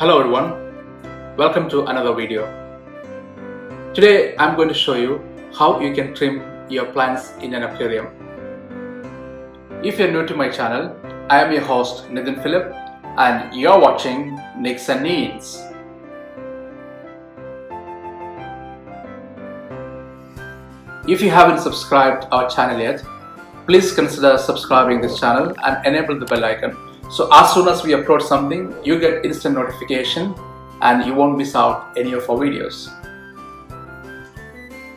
Hello everyone, welcome to another video. Today I'm going to show you how you can trim your plants in an aquarium. If you're new to my channel, I am your host Nathan Philip and you're watching Nicks and Needs. If you haven't subscribed our channel yet, please consider subscribing this channel and enable the bell icon. So as soon as we upload something, you get instant notification and you won't miss out any of our videos.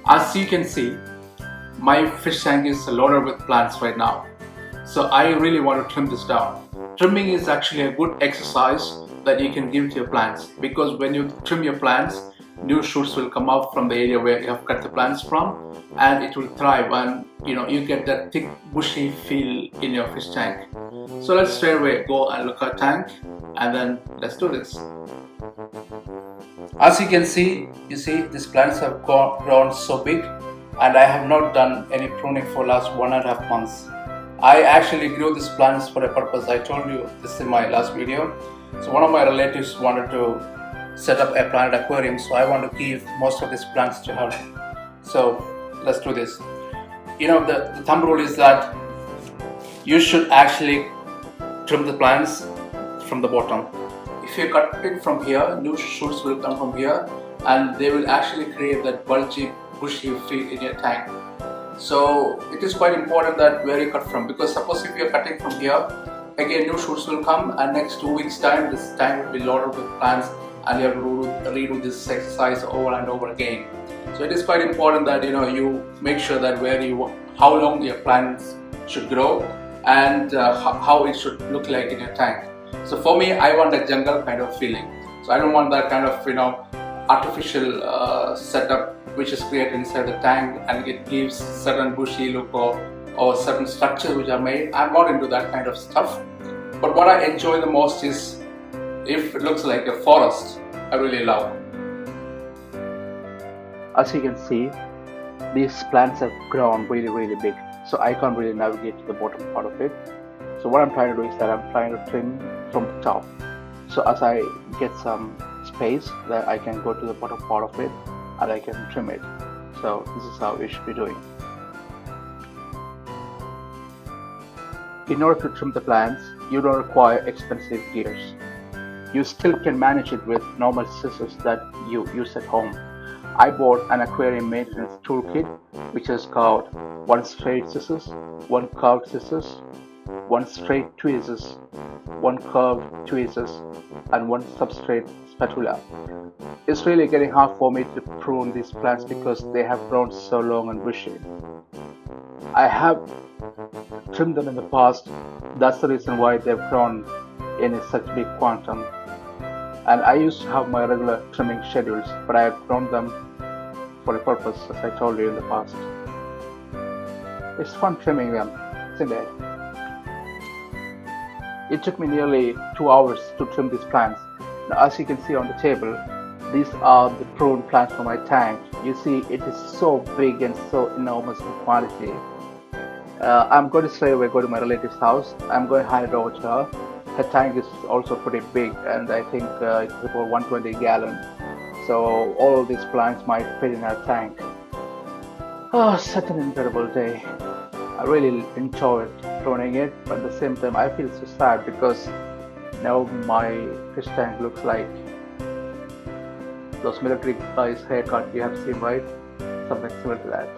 As you can see, my fish tank is loaded with plants right now. So I really want to trim this down. Trimming is actually a good exercise that you can give to your plants, because when you trim your plants, new shoots will come out from the area where you have cut the plants from, and it will thrive, and you get that thick bushy feel in your fish tank. So let's straight away go and look at our tank and then let's do this. As you can see, these plants have grown so big, and I have not done any pruning for last 1.5 months. I actually grew these plants for a purpose. I told you this in my last video. So one of my relatives wanted to set up a plant aquarium, so I want to give most of these plants to her. So let's do this. The thumb rule is that you should actually trim the plants from the bottom. If you cut it from here, new shoots will come from here and they will actually create that bulgy, bushy feel in your tank. So it is quite important that where you cut from, because suppose if you are cutting from here, again new shoots will come, and next 2 weeks time this tank will be loaded with plants and you have to redo this exercise over and over again. So it is quite important that you make sure that how long your plants should grow and how it should look like in your tank. So for me, I want a jungle kind of feeling. So I don't want that kind of artificial setup which is created inside the tank and it gives certain bushy look or certain structures which are made. I'm not into that kind of stuff. But what I enjoy the most is if it looks like a forest. I really love. As you can see, these plants have grown really big, so I can't really navigate to the bottom part of it. So what I'm trying to do is that I'm trying to trim from the top. So as I get some space, that I can go to the bottom part of it and I can trim it. So this is how we should be doing. In order to trim the plants, you don't require expensive gears. You still can manage it with normal scissors that you use at home. I bought an aquarium maintenance toolkit which is called 1 straight scissors, 1 curved scissors, 1 straight tweezers, 1 curved tweezers, and 1 substrate spatula. It's really getting hard for me to prune these plants because they have grown so long and bushy. I have trimmed them in the past. That's the reason why they've grown in such big quantum. And I used to have my regular trimming schedules, but I have grown them for a purpose, as I told you in the past. It's fun trimming them, isn't it? It took me nearly 2 hours to trim these plants. Now, as you can see on the table, these are the prune plants from my tank. You see, it is so big and so enormous in quantity. I'm going to straight away go to my relative's house. I'm going to hand it over to her. Her tank is also pretty big, and I think it's about 120 gallons. So all of these plants might fit in her tank. Oh, such an incredible day. I really enjoyed pruning it, but at the same time I feel so sad because now my fish tank looks like those military guys' haircut you have seen, right? Something similar to that.